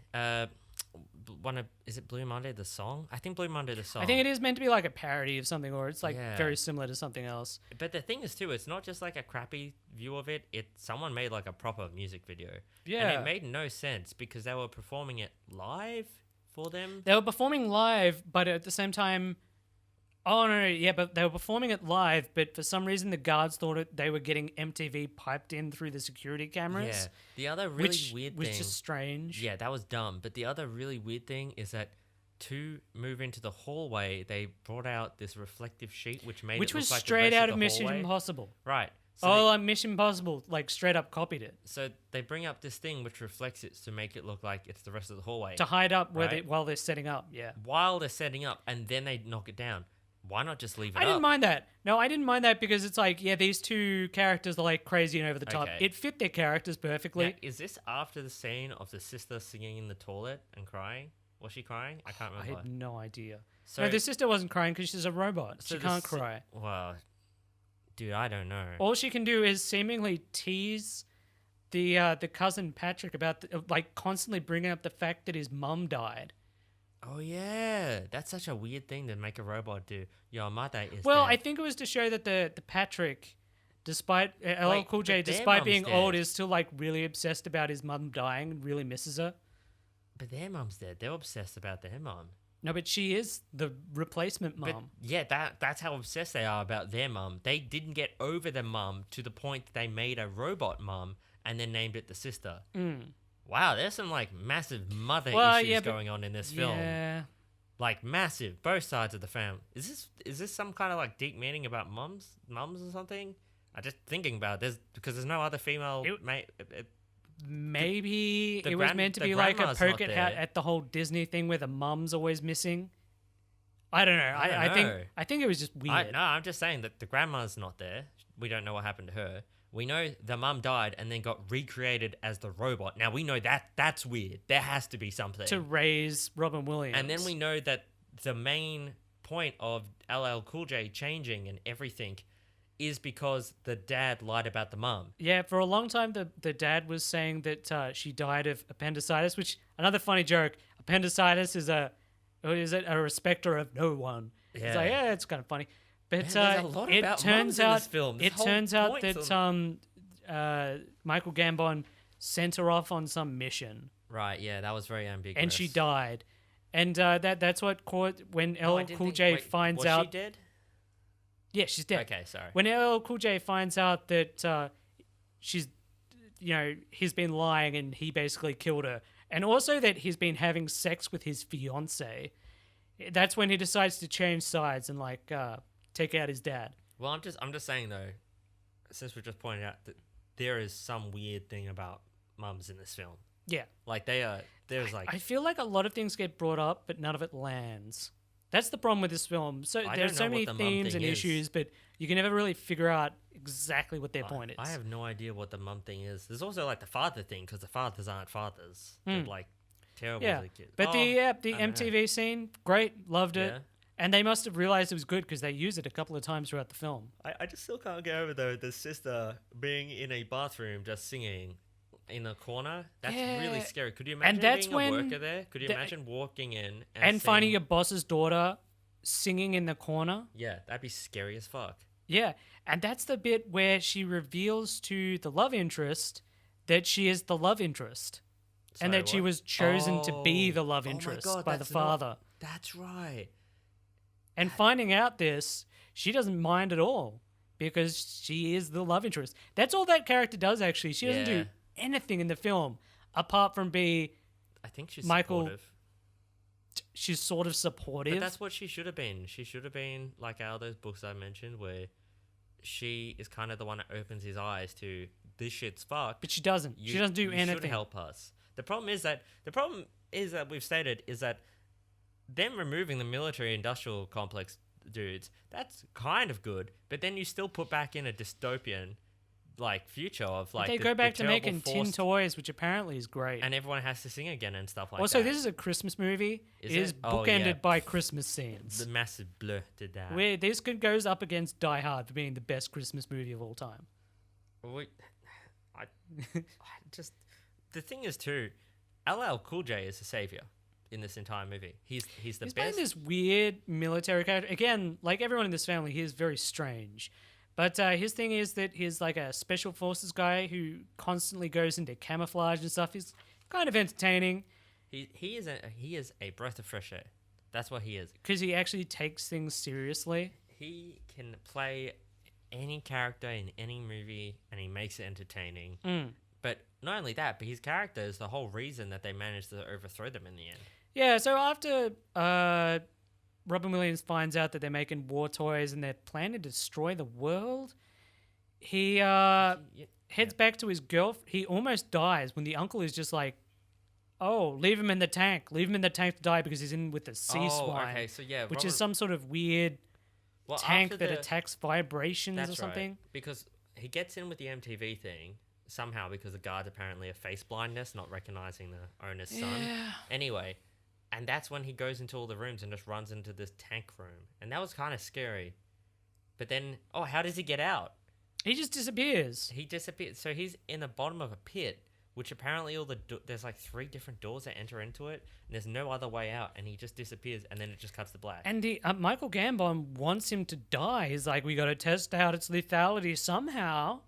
Is it Blue Monday the song? I think Blue Monday the song. I think it is meant to be like a parody of something, or it's like Yeah. very similar to something else. But the thing is too, it's not just like a crappy view of it. Someone made like a proper music video. Yeah. And it made no sense because they were performing it live for them. They were performing live, but at the same time, oh no, yeah, but they were performing it live. But for some reason, the guards thought they were getting MTV piped in through the security cameras. Yeah. The other really which weird was thing. just strange. Yeah, that was dumb. But the other really weird thing is that to move into the hallway, they brought out this reflective sheet, which made Which it look was like the straight rest out of of the Mission hallway. Impossible. Right. So Oh, they, like Mission Impossible, like straight up copied it so they bring up this thing which reflects it to make it look like it's the rest of the hallway to hide up right? while they're setting up. Yeah. while they're setting up, and then they knock it down. Why not just leave it I up? didn't mind that. No, I didn't mind that because it's like, yeah, these two characters are like crazy and over the top. Okay. It fit their characters perfectly. Now, is this after the scene of the sister singing in the toilet and crying? Was she crying? I can't I remember. had no idea. So No, the sister wasn't crying because she's a robot. so She the can't si- cry. Well, dude, I don't know. All she can do is seemingly tease the cousin Patrick about like constantly bringing up the fact that his mum died. Oh yeah, that's such a weird thing to make a robot do. Your mother is Well, dead. I think it was to show that the Patrick, despite LL Wait, Cool J, but their despite mum's being old, dead. is still like really obsessed about his mum dying and really misses her. But their mum's dead. They're obsessed about their mum. No, but she is the replacement But mum. yeah, that's how obsessed they are about their mum. They didn't get over the mum to the point that they made a robot mum and then named it the sister. Wow, there's some like massive mother issues yeah, but- going on in this film. Yeah. Like massive, both sides of the family. Is this some kind of like deep meaning about mums or something? I just thinking about this because there's no other female mate. Maybe the it was gran- meant to the be like a grandma's not poke at, there. at the whole Disney thing where the mum's always missing. I don't know. I don't know. think I think it was just weird. No, I'm just saying that the grandma's not there. We don't know what happened to her. We know the mum died and then got recreated as the robot. Now we know that's weird. There has to be something. To raise Robin Williams. And then we know that the main point of LL Cool J changing and everything is because the dad lied about the mum. Yeah, for a long time, the dad was saying that she died of appendicitis, which, another funny joke, appendicitis is a respecter of no one. It's Yeah. like, yeah, it's kind of funny. But Man, there's a lot it about turns mums in out, this film. This it whole turns out point's that Michael Gambon sent her off on some mission, Right, yeah, that was very ambiguous. and she died. And that's what caught when Oh, I LL didn't Cool think- J wait, finds was out. she dead? Yeah, she's dead. Okay, sorry. When LL Cool J finds out that she's, he's been lying and he basically killed her, and also that he's been having sex with his fiance, that's when he decides to change sides and take out his dad. Well, I'm just saying though, since we just pointed out that there is some weird thing about mums in this film. Yeah, Like there's like I feel like a lot of things get brought up, but none of it lands. That's the problem with this film. So I there's don't so know many what the mum themes thing and is. issues, but you can never really figure out exactly what their point is. I have no idea what the mum thing is. There's also like the father thing because the fathers aren't fathers. They're like terrible Yeah, to the kids. but Oh, the I don't know. MTV scene, great, loved it. Yeah. And they must have realized it was good because they used it a couple of times throughout the film. I just still can't get over though the sister being in a bathroom just singing in a corner. That's really Yeah. scary. Could you imagine that's being a when worker there? Could you the- imagine walking in And finding seeing- your boss's daughter singing in the corner. Yeah, that'd be scary as fuck. Yeah. And that's the bit where she reveals to the love interest that she is the love interest. and Sorry, that she what? was chosen to be the love Oh my interest God, by the that's not- father. That's right. And finding out this, she doesn't mind at all because she is the love interest. That's all that character does, actually. She doesn't Yeah. do anything in the film apart from be, I think she's Michael- supportive. she's sort of supportive. But that's what she should have been. She should have been like out of those books I mentioned where she is kind of the one that opens his eyes to this shit's fucked. But she doesn't. She doesn't do you anything. should help us. The problem is that we've stated is that them removing the military industrial complex dudes, that's kind of good, but then you still put back in a dystopian like future of like They the- go the back to terrible making tin forced- toys, which apparently is great. and everyone has to sing again and stuff like Also, that. this is a Christmas movie. Is It is it? Oh, bookended yeah. by Christmas scenes. the massive blur to that. Where this goes up against Die Hard for being the best Christmas movie of all time. I just the thing is too, LL Cool J is the savior in this entire movie. He's the He's best. playing this weird military character. Again, like everyone in this family, he is very strange. But his thing is that he's like a special forces guy who constantly goes into camouflage and stuff. He's kind of entertaining He is a breath of fresh air. That's what he is. because he actually takes things seriously. He can play any character in any movie and he makes it entertaining. But not only that, but his character is the whole reason that they managed to overthrow them in the end. Yeah, so after Robin Williams finds out that they're making war toys and they're planning to destroy the world, he Y- heads back to his girl. He almost dies when the uncle is just like, "Oh, leave him in the tank. Leave him in the tank to die because he's in with the sea Oh, swine." okay. So yeah, which Robert, is some sort of weird well, tank after that the attacks vibrations or that's something. right, because he gets in with the MTV thing somehow because the guards apparently have face blindness, not recognizing the owner's son. Yeah. Anyway, and that's when he goes into all the rooms and just runs into this tank room, and that was kind of scary. But then, oh, how does he get out? He just disappears. He disappeared. So he's in the bottom of a pit, which apparently there's like 3 different doors that enter into it, and there's no other way out, and he just disappears, and then it just cuts to black. And Michael Gambon wants him to die. He's like, we got to test out its lethality somehow.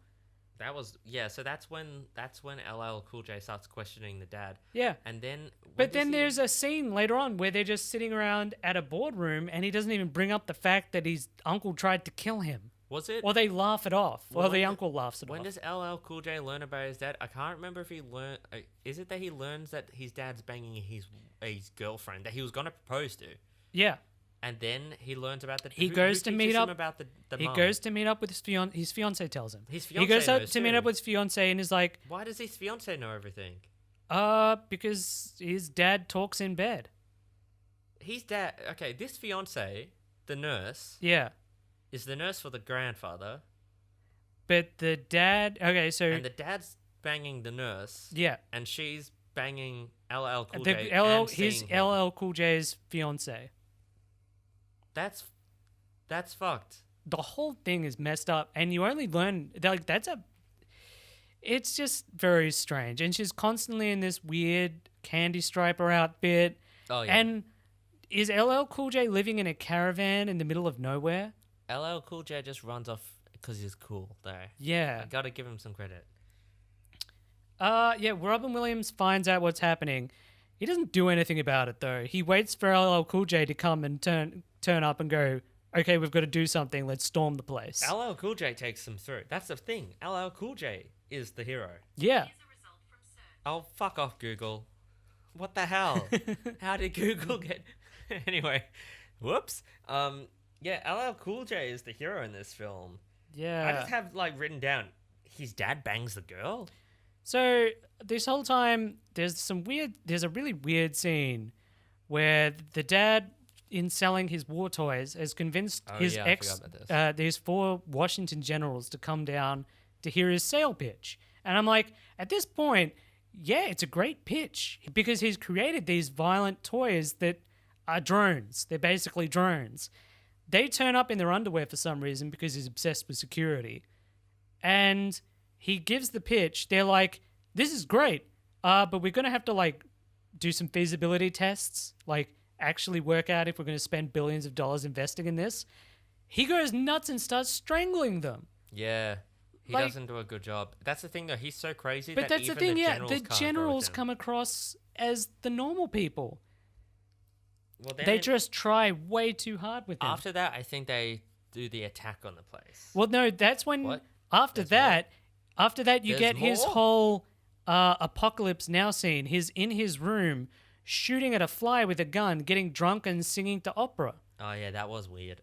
That was so that's when LL Cool J starts questioning the dad. Yeah. And then But then there's a scene later on where they're just sitting around at a boardroom and he doesn't even bring up the fact that his uncle tried to kill him. Was it? Or they laugh it off. Well, Or the when uncle laughs it When off. does LL Cool J learn about his dad? I can't remember if he learned. Is it that he learns that his dad's banging his girlfriend that he was gonna propose to, Yeah. and then he learns about the. He who goes to teaches meet him up. about the He mum? goes to meet up with his fiance. His fiance tells him. His He fiance goes up knows to meet too. up with his fiance and is like, Why does his fiance know everything? because his dad talks in bed. His dad. Okay, this fiance, the nurse, Yeah. is the nurse for the grandfather, But the dad. Okay, so. and the dad's banging the nurse, Yeah. and she's banging LL Cool The J. LL, and his seeing him. LL Cool J's fiance. That's fucked. The whole thing is messed up, and you only learn like it's just very strange, and she's constantly in this weird candy striper outfit. Oh yeah. And is LL Cool J living in a caravan in the middle of nowhere? LL Cool J just runs off because he's cool, though. Yeah. I gotta give him some credit. Yeah, Robin Williams finds out what's happening. He doesn't do anything about it though. He waits for LL Cool J to come and turn up and go, "Okay, we've got to do something. Let's storm the place." LL Cool J takes them through. That's the thing. LL Cool J is the hero. Yeah. Oh, fuck off, Google. What the hell? How did Google get... Anyway, whoops. Yeah, LL Cool J is the hero in this film. Yeah. I just have, like, written down, his dad bangs the girl? So this whole time, there's a really weird scene where the dad, in selling his war toys, has convinced Oh, his yeah, I forgot about this. these 4 Washington generals to come down to hear his sale pitch. And I'm like, at this point, yeah, it's a great pitch because he's created these violent toys that are drones. They're basically drones. They turn up in their underwear for some reason because he's obsessed with security. And he gives the pitch. They're like, this is great, but we're going to have to, like, do some feasibility tests, like, actually work out if we're going to spend billions of dollars investing in this. He goes nuts and starts strangling them. Yeah. He Like- doesn't do a good job. That's the thing, though. He's so crazy But that that's the even thing, the yeah. generals The can't go with generals him. come across as the normal people. Well, then They just try way too hard with him. after that, I think they do the attack on the place. Well, no, that's when What? after There's that, after that you There's get his more? whole Apocalypse Now scene. He's in his room shooting at a fly with a gun, getting drunk and singing to opera. Oh yeah, that was weird.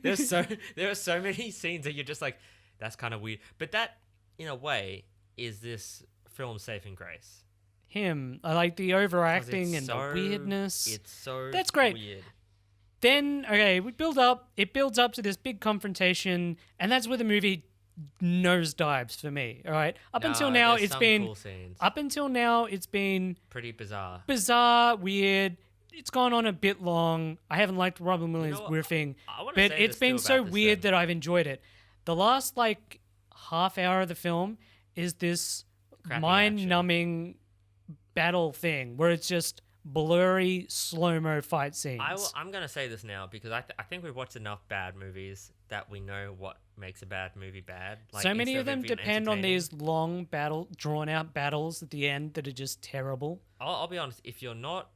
There are so many scenes that you're just like, that's kind of weird. But that, in a way, is this film's saving grace. Him, I like the 'Cause overacting it's and so- the weirdness. It's so That's great. weird. Then okay, we build up. It builds up to this big confrontation, and that's where the movie nosedives for me. All right, up until now, there's it's some been cool scenes. up until now, it's been Pretty bizarre. bizarre, weird. It's gone on a bit long. I haven't liked Robin Williams what? riffing, I wanna but say it's this been too so about this weird then. that I've enjoyed it. The last like half hour of the film is this Crappy mind-numbing battle thing where it's just blurry slow-mo fight scenes. I'm gonna say this now because I think we've watched enough bad movies that we know what makes a bad movie bad. Like, So many instead of them it being depend on entertaining. these long drawn-out battles at the end that are just terrible. I'll be honest. If you're not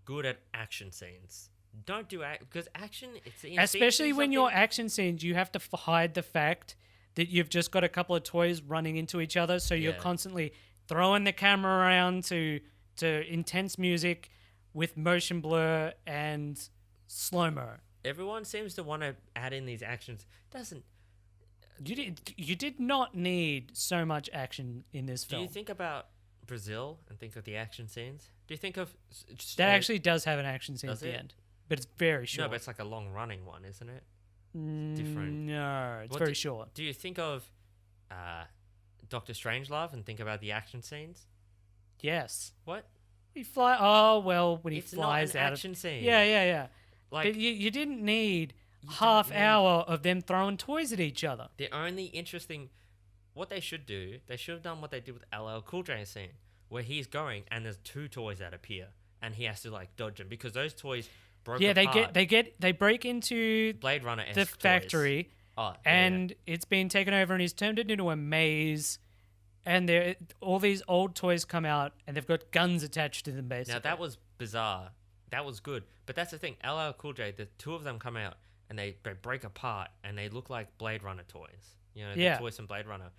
good at action scenes, don't do because action. It's Especially when your action scenes, you have to hide the fact that you've just got a couple of toys running into each other, so you're Yeah. constantly throwing the camera around to intense music with motion blur and slow-mo. Everyone seems to want to add in these actions. Doesn't You did not need so much action in this Do film. you think about Brazil and think of the action scenes? Do you think of That actually does have an action scene does at the it? end, but it's very short. No, but it's like a long running one, isn't it? Different. No, it's What very do- short. Do you think of Doctor Strangelove and think about the action scenes? Yes. What? He fly. Oh well, when he It's flies not an out action of. scene. Yeah. Like But you didn't need You don't half need- hour of them throwing toys at each other. the only interesting, what they should do, they should have done what they did with LL Cool J scene, where he's going and there's two toys that appear and he has to like dodge them because those toys broke Yeah, apart. they break into Blade Runner the factory. Oh, And it's been taken over, and he's turned it into a maze. And there, all these old toys come out, and they've got guns attached to them. Basically, now that was bizarre. That was good, but that's the thing. LL Cool J, the two of them come out and they break apart, and they look like Blade Runner toys. You know, Yeah. the toys from Blade Runner,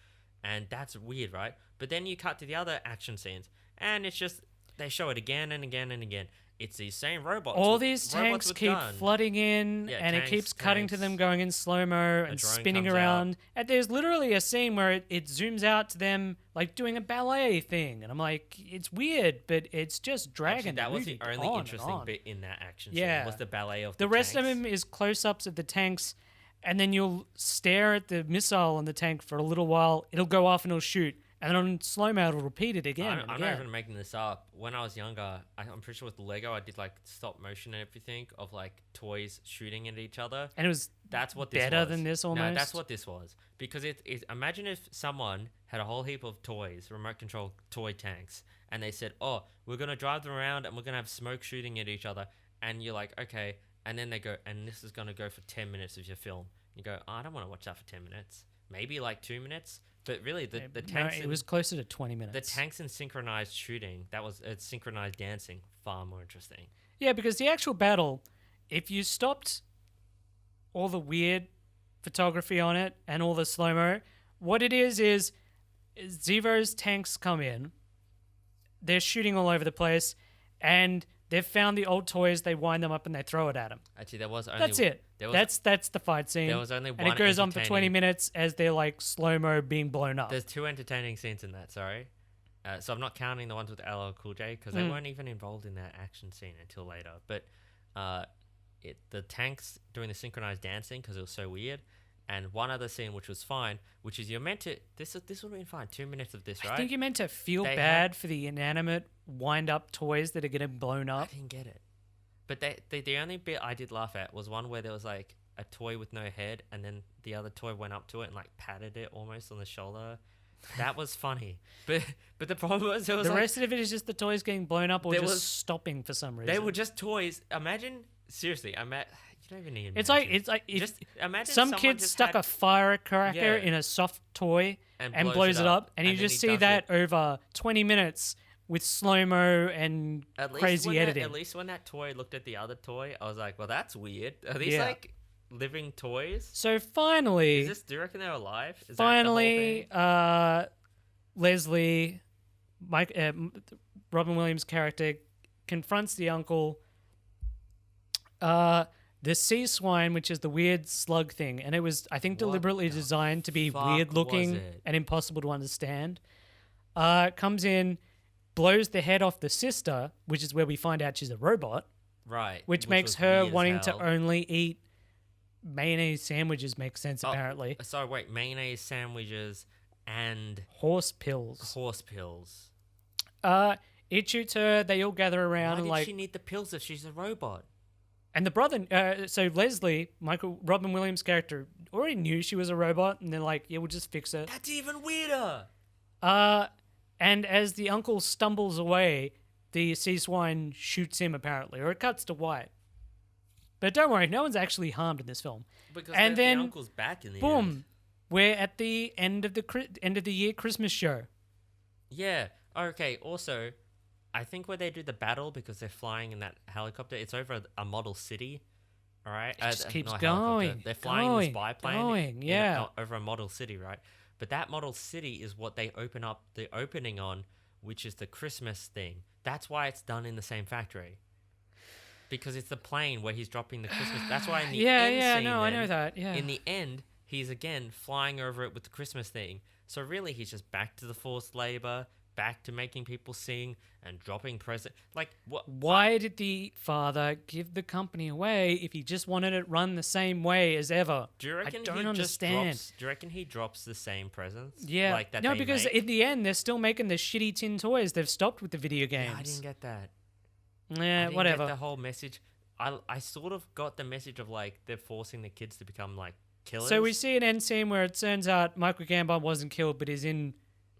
and that's weird, right? But then you cut to the other action scenes, and it's just they show it again and again and again. It's these same robots. all with- these robots tanks with keep guns. flooding in, Yeah, and it tanks, keeps cutting to tanks. them going in slow mo and drone spinning comes around. And there's literally a scene where it zooms out to them like doing a ballet thing, and I'm like, it's weird, but it's just dragging. Actually, that was the movie only on and interesting on. bit in that action Yeah. scene. Was the ballet of The rest of tanks. them is close-ups of the tanks, and then you'll stare at the missile on the tank for a little while. It'll go off and it'll shoot, and then on slow mo it'll repeat it again. and I'm again. not even making this up. When I was younger, I'm pretty sure with Lego, I did like stop motion and everything of like toys shooting at each other. And it was That's what this better was. than this No, that's almost? what this was. Because imagine if someone had a whole heap of toys, remote control toy tanks, and they said, "Oh, we're gonna drive them around and we're gonna have smoke shooting at each other," and you're like, "Okay," and then they go, "And this is gonna go for 10 minutes of your film." You go, "Oh, I don't want to watch that for 10 minutes. Maybe like 2 minutes." But really, the no, tanks. it was closer to 20 minutes. The tanks and synchronized shooting, that was synchronized dancing, far more interesting. Yeah, because the actual battle, if you stopped all the weird photography on it and all the slow mo, what it is Zero's tanks come in, they're shooting all over the place, and they've found the old toys, they wind them up and they throw it at them. Actually, there was only That's it. There was, That's the fight scene. there was only one. And it goes on for 20 entertaining- minutes as they're like slow mo being blown up. There's two entertaining scenes in that. Sorry, so I'm not counting the ones with LL Cool J because they weren't even involved in that action scene until later. But the tanks doing the synchronized dancing because it was so weird, and one other scene which was fine, which is you're meant to this would have been fine. 2 minutes of this, right? I think you're meant to feel They bad for the inanimate wind up toys that are getting blown I up. didn't get it. But the only bit I did laugh at was one where there was like a toy with no head, and then the other toy went up to it and like patted it almost on the shoulder. That was funny. But the problem was there was The like, rest of it is just the toys getting blown up or There just was- stopping for some reason. they were just toys. Imagine seriously, you don't even need. It's imagine. like if just imagine some someone kid just stuck had- a firecracker Yeah. in a soft toy and and blows it up, and you then just he see does that it. over 20 minutes with slow mo and At least crazy when that- editing. at least when that toy looked at the other toy, I was like, well, that's weird. Are these Yeah. like living toys? So finally, Do you reckon they're alive? Is that the whole finally, thing? Leslie, Robin Williams' character, confronts the uncle. The sea swine, which is the weird slug thing, and it was, I think, What deliberately the designed to be fuck weird looking was it? and impossible to understand. Comes in, blows the head off the sister, which is where we find out she's a robot, Right. which makes was her weird as wanting to hell. only eat mayonnaise sandwiches. Makes sense, Oh, apparently. Sorry, wait. Mayonnaise sandwiches and Horse pills. horse pills. It shoots her. They all gather Why around did and like, she need the pills if she's a robot? and the brother. So Leslie, Robin Williams' character, already knew she was a robot, and they're like, "Yeah, we'll just fix it." That's even weirder. And as the uncle stumbles away, the sea swine shoots him apparently, or it cuts to white. But don't worry, no one's actually harmed in this film. Because And the then, uncle's back in the Boom, end. we're at the end of the end of the year Christmas show. Yeah. Okay. Also, I think where they do the battle because they're flying in that helicopter, it's over a model city. All right. It just keeps not a helicopter. going, They're flying the spy plane. going, yeah. Over a model city, right? But that model city is what they open up the opening on, which is the Christmas thing. That's why it's done in the same factory. Because it's the plane where he's dropping the Christmas. That's why in the end scene, I then, know that. Yeah. in the end, he's again flying over it with the Christmas thing. So really, he's just back to the forced labor, back to making people sing and dropping present. Like what? Why did the father give the company away if he just wanted it run the same way as ever? Do you reckon I don't he understand. Just drops? Do you reckon he drops the same presents? Yeah, like that. no, they because make? in the end they're still making the shitty tin toys. They've stopped with the video games. Yeah, I didn't get that. I Yeah, didn't whatever. Get the whole message. I sort of got the message of like they're forcing the kids to become like killers. So we see an end scene where it turns out Michael Gambon wasn't killed, but is in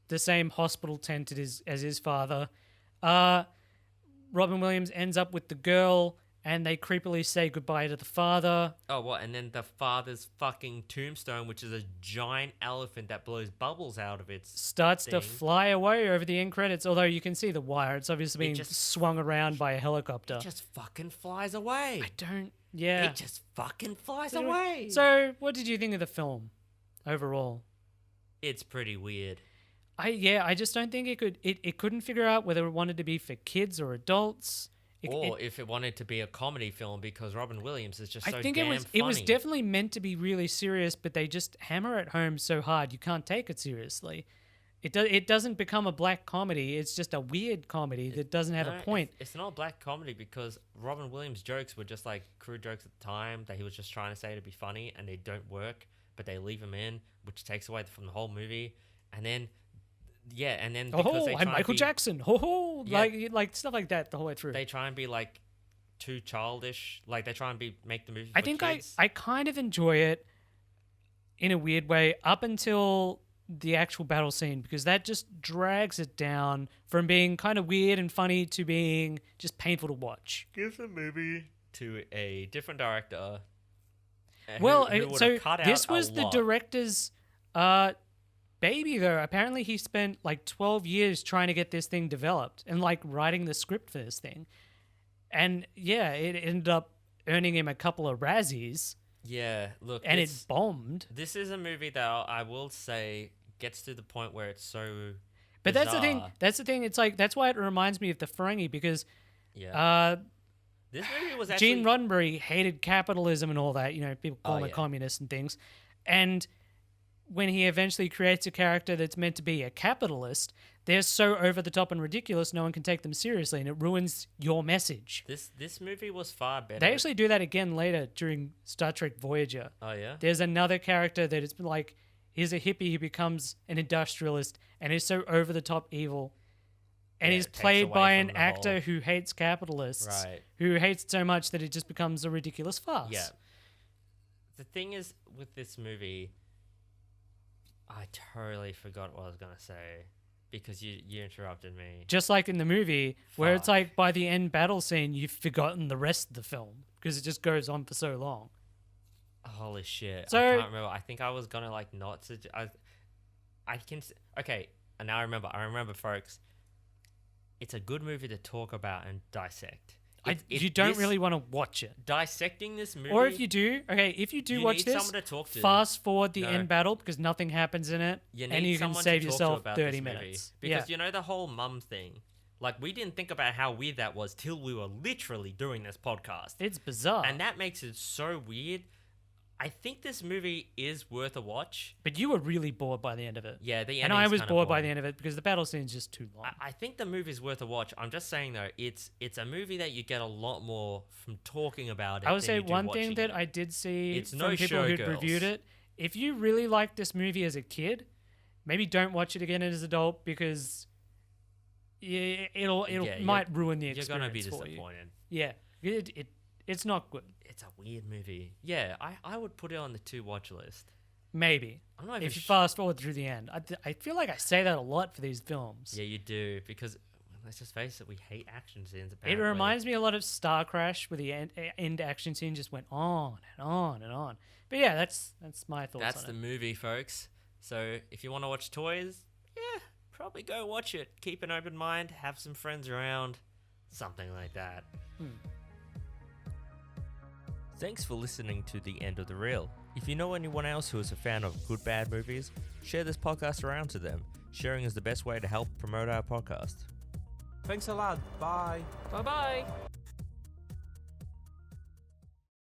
the same hospital tent as his father. Robin Williams ends up with the girl, and they creepily say goodbye to the father. Oh, what? And then the father's fucking tombstone, which is a giant elephant that blows bubbles out of its Starts to thing. fly away over the end credits, although you can see the wire. It's obviously being just- swung around by a helicopter. It just fucking flies away. Yeah. It just fucking flies away. So, what did you think of the film overall? It's pretty weird. I just don't think it couldn't figure out whether it wanted to be for kids or adults. If it wanted to be a comedy film, because Robin Williams is just so I think damn it was funny. definitely meant to be really serious, but they just hammer it home so hard you can't take it seriously. It doesn't become a black comedy. It's just a weird comedy that doesn't have a point. It's not a black comedy because Robin Williams' jokes were just like crude jokes at the time that he was just trying to say to be funny, and they don't work, but they leave him in, which takes away from the whole movie. And then, because they I'm try Michael and be, Jackson. Yeah. Like stuff like that the whole way through. they try and be like too childish. Like they try and make the movie. I for think kids. I kind of enjoy it in a weird way up until the actual battle scene, because that just drags it down from being kind of weird and funny to being just painful to watch. give the movie to a different director. Well, who would've so cut this out a was the lot. director's baby, though. Apparently, he spent like 12 years trying to get this thing developed and like writing the script for this thing. And yeah, it ended up earning him a couple of Razzies, Yeah, look, and it bombed. This is a movie that I will say gets to the point where it's so. But that's the thing. bizarre. That's the thing. It's like that's why it reminds me of the Ferengi, because Yeah, this movie was actually. Gene Roddenberry hated capitalism and all that. You know, people call him a yeah. communist and things. And when he eventually creates a character that's meant to be a capitalist, they're so over the top and ridiculous, no one can take them seriously, and it ruins your message. This movie was far better. They actually do that again later during Star Trek Voyager. Oh yeah. There's another character that it's like, he's a hippie who becomes an industrialist and is so over the top evil. And Yeah, he's it takes played away by from an the actor whole- who hates capitalists, Right. who hates it so much that it just becomes a ridiculous farce. Yeah. The thing is with this movie, I totally forgot what I was gonna say because you interrupted me. Just like in the movie, where it's Fuck. like by the end battle scene, you've forgotten the rest of the film because it just goes on for so long. Holy shit! So- I can't remember. I think I was gonna like not. I can. Okay, and now I remember. I remember, folks. It's a good movie to talk about and dissect. You don't really want to watch it. Dissecting this movie, Or if you do, if you do you watch need this, someone to talk to. fast forward the No. end battle because nothing happens in it, You and need you can someone save to talk to yourself about 30 this movie. minutes. Because you know the whole mum thing. Like we didn't think about how weird that was till we were literally doing this podcast. It's bizarre. And that makes it so weird. I think this movie is worth a watch. But you were really bored by the end of it. Yeah, the And I ending's was kinda bored by boring. the end of it because the battle scene's just too long. I think the movie's worth a watch. I'm just saying though, it's a movie that you get a lot more from talking about it. I would than say you do one thing watching that it. I did see It's from no people who'd Showgirls. reviewed it, if you really liked this movie as a kid, maybe don't watch it again as an adult because it'll Yeah, might ruin the you're experience gonna be for you. disappointed. Yeah, it's not good. It's a weird movie. Yeah, I would put it on the to watch list. Maybe I'm not even if you fast forward through the end. I feel like I say that a lot for these films. Yeah, you do because let's just face it, we hate action scenes. It Apparently. reminds me a lot of Star Crash, where the end action scene just went on and on and on. But yeah, that's my thoughts That's the on it. movie, folks. So if you want to watch toys, yeah, probably go watch it. Keep an open mind. Have some friends around. Something like that. Thanks for listening to the end of the reel. If you know anyone else who is a fan of good bad movies, share this podcast around to them. Sharing is the best way to help promote our podcast. Thanks a lot. Bye. Bye bye.